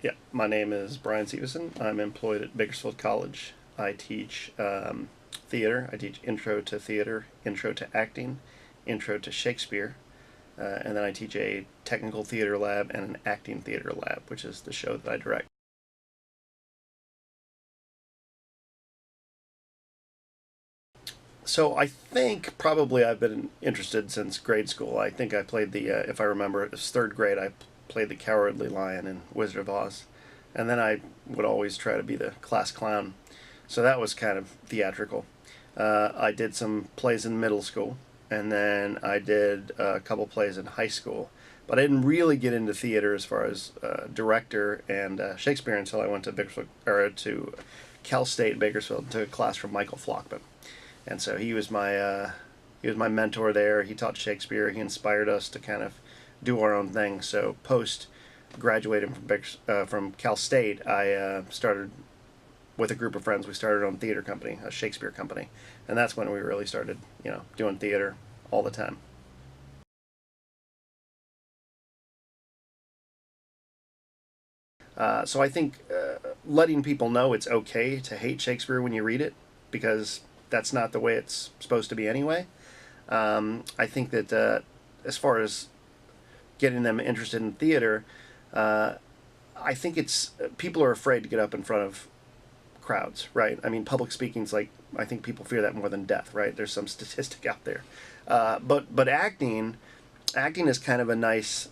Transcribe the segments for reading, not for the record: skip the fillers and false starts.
Yeah, my name is Brian Sivesend. I'm employed at Bakersfield College. I teach theater. I teach intro to theater, intro to acting, intro to Shakespeare, and then I teach a technical theater lab and an acting theater lab, which is the show that I direct. So I think probably I've been interested since grade school. I think I played if I remember, it was third grade. I played the Cowardly Lion in Wizard of Oz, and then I would always try to be the class clown. So that was kind of theatrical. I did some plays in middle school, and then I did a couple plays in high school. But I didn't really get into theater as far as director and Shakespeare until I went to Bakersfield, or to Cal State Bakersfield, to a class from Michael Flockman. And so he was my mentor there. He taught Shakespeare. He inspired us to kind of do our own thing. So post graduating from Cal State, I started with a group of friends. We started our own theater company, a Shakespeare company, and that's when we really started, doing theater all the time. So I think letting people know it's okay to hate Shakespeare when you read it, because that's not the way it's supposed to be anyway. I think that as far as getting them interested in theater, I think it's people are afraid to get up in front of crowds, right? I mean, public speaking's like, I think people fear that more than death, right? There's some statistic out there. But acting is kind of a nice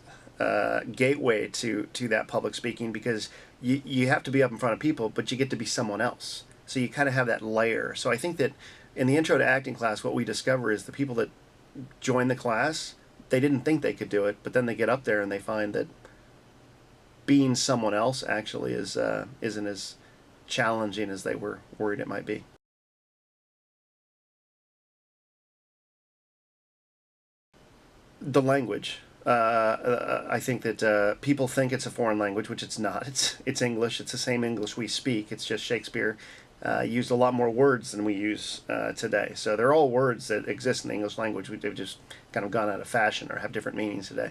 gateway to that public speaking, because you have to be up in front of people, but you get to be someone else. So you kind of have that layer. So I think that in the intro to acting class, what we discover is the people that join the class, they didn't think they could do it, but then they get up there and they find that being someone else actually isn't as challenging as they were worried it might be. The language. I think that people think it's a foreign language, which it's not. It's English. It's the same English we speak. It's just Shakespeare used a lot more words than we use today. So they're all words that exist in the English language. They've just kind of gone out of fashion or have different meanings today.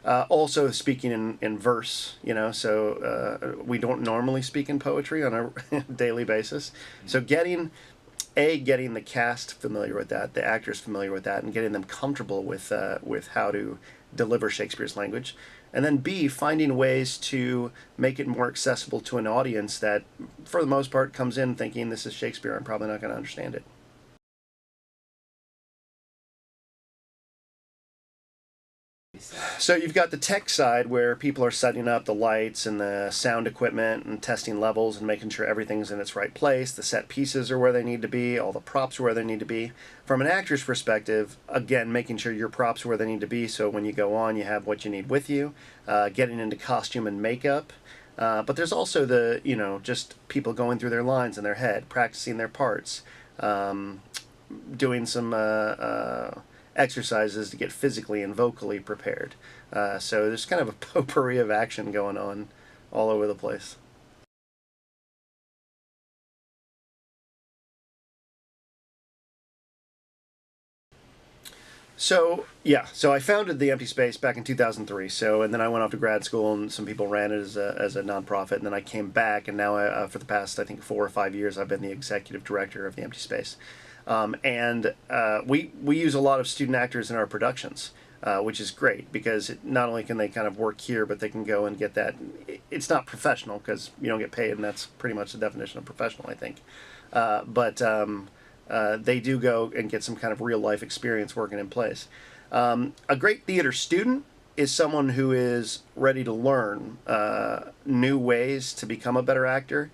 Also speaking in verse, so we don't normally speak in poetry on a daily basis. So getting the cast familiar with that, the actors familiar with that, and getting them comfortable with how to deliver Shakespeare's language, and then B, finding ways to make it more accessible to an audience that, for the most part, comes in thinking this is Shakespeare. I'm probably not going to understand it. So you've got the tech side where people are setting up the lights and the sound equipment and testing levels and making sure everything's in its right place. The set pieces are where they need to be. All the props are where they need to be. From an actor's perspective, again, making sure your props are where they need to be, so when you go on, you have what you need with you. Getting into costume and makeup. But there's also just people going through their lines in their head, practicing their parts, doing some exercises to get physically and vocally prepared. So there's kind of a potpourri of action going on all over the place. So yeah, so I founded the Empty Space back in 2003. So, and then I went off to grad school, and some people ran it as a nonprofit, and then I came back, and now for the past, I think, 4 or 5 years, I've been the executive director of the Empty Space. We use a lot of student actors in our productions, which is great, because not only can they kind of work here, but they can go and get that. It's not professional because you don't get paid, and that's pretty much the definition of professional, I think. But they do go and get some kind of real life experience working in plays. A great theater student is someone who is ready to learn new ways to become a better actor,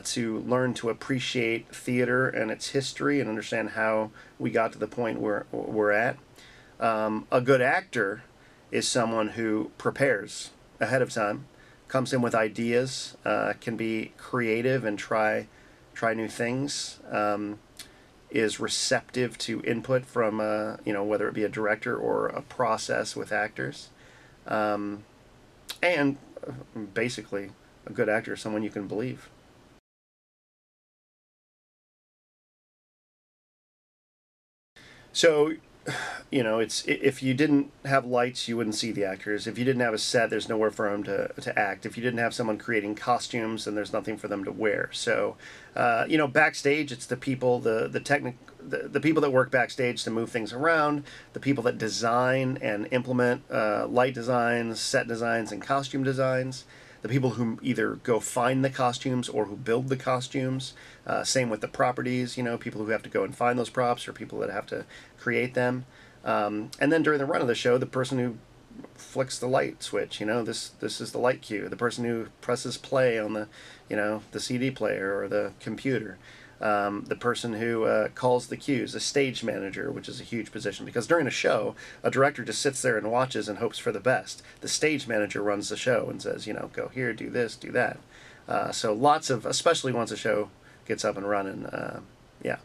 to learn to appreciate theater and its history and understand how we got to the point where we're at. A good actor is someone who prepares ahead of time, comes in with ideas, can be creative and try new things, is receptive to input from whether it be a director or a process with actors, and basically a good actor is someone you can believe. So you know, it's if you didn't have lights, you wouldn't see the actors. If you didn't have a set, there's nowhere for them to act. If you didn't have someone creating costumes, then there's nothing for them to wear. So, you know, backstage, it's the people, the people that work backstage to move things around, the people that design and implement light designs, set designs, and costume designs, the people who either go find the costumes or who build the costumes. Same with the properties, you know, people who have to go and find those props or people that have to create them. And then during the run of the show, the person who flicks the light switch, you know, this is the light cue. The person who presses play on the, you know, the CD player or the computer. The person who calls the cues, the stage manager, which is a huge position, because during a show, a director just sits there and watches and hopes for the best. The stage manager runs the show and says, you know, go here, do this, do that. So lots of, especially once a show gets up and running, yeah.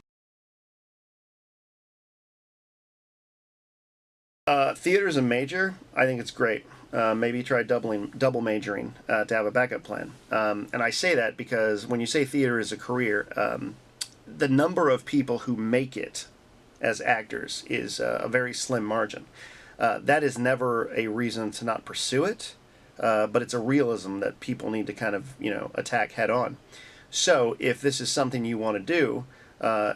Theater is a major. I think it's great. Maybe try double majoring to have a backup plan. And I say that because when you say theater is a career, the number of people who make it as actors is a very slim margin. That is never a reason to not pursue it, but it's a realism that people need to kind of, you know, attack head on. So if this is something you want to do,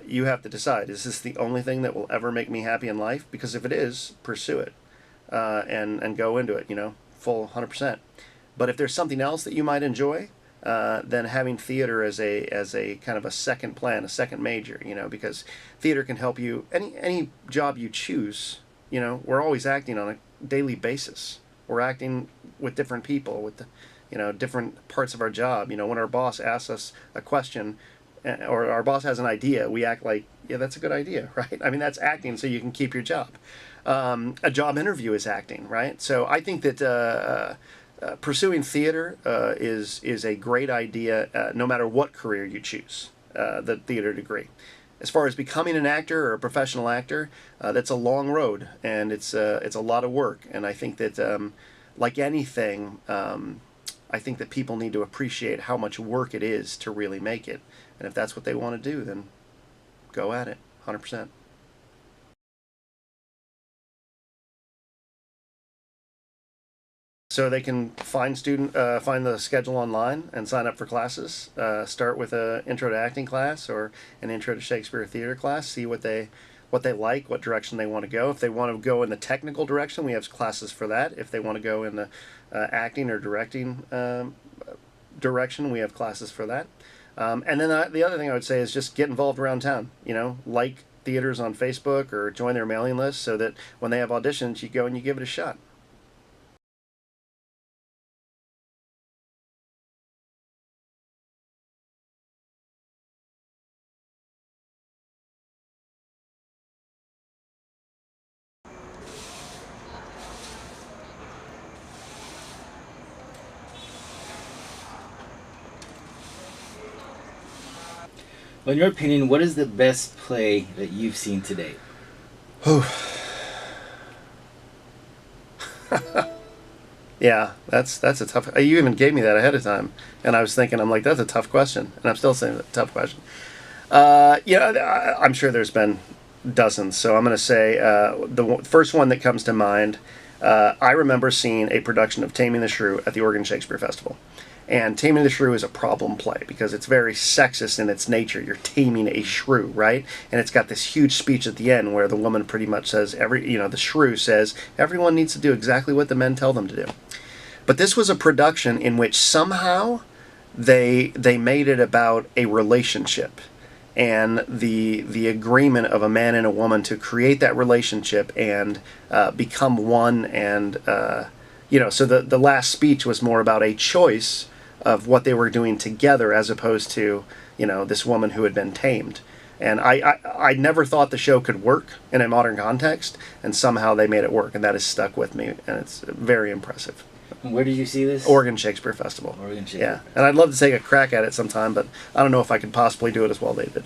you have to decide, is this the only thing that will ever make me happy in life? Because if it is, pursue it and go into it, you know, full 100%. But if there's something else that you might enjoy, then having theater as a kind of a second plan, a second major, you know, because theater can help you, any job you choose, you know, we're always acting on a daily basis. We're acting with different people, with the, you know, different parts of our job. You know, when our boss asks us a question, or our boss has an idea, we act like, yeah, that's a good idea, right? I mean, that's acting so you can keep your job. A job interview is acting, right? So I think that pursuing theater is a great idea, no matter what career you choose, the theater degree. As far as becoming an actor or a professional actor, that's a long road, and it's a lot of work. And I think that, like anything, I think that people need to appreciate how much work it is to really make it. And if that's what they want to do, then go at it, 100%. So they can find the schedule online and sign up for classes. Start with an intro to acting class or an intro to Shakespeare theater class. See what they like, what direction they want to go. If they want to go in the technical direction, we have classes for that. If they want to go in the acting or directing direction, we have classes for that. And then the other thing I would say is just get involved around town. You know, like theaters on Facebook or join their mailing list so that when they have auditions, you go and you give it a shot. Well, in your opinion, what is the best play that you've seen to date? Yeah, that's a tough. You even gave me that ahead of time, and I was thinking, I'm like, that's a tough question, and I'm still saying it's a tough question. I'm sure there's been dozens, so I'm going to say the first one that comes to mind. I remember seeing a production of Taming the Shrew at the Oregon Shakespeare Festival. And Taming the Shrew is a problem play because it's very sexist in its nature. You're taming a shrew, right? And it's got this huge speech at the end where the woman pretty much says, the shrew says, everyone needs to do exactly what the men tell them to do. But this was a production in which somehow they made it about a relationship and the agreement of a man and a woman to create that relationship and become one. And, so the last speech was more about a choice of what they were doing together as opposed to, this woman who had been tamed. And I never thought the show could work in a modern context, and somehow they made it work, and that has stuck with me, and it's very impressive. And where did you see this? Oregon Shakespeare Festival. Oregon Shakespeare. Yeah, and I'd love to take a crack at it sometime, but I don't know if I could possibly do it as well they did.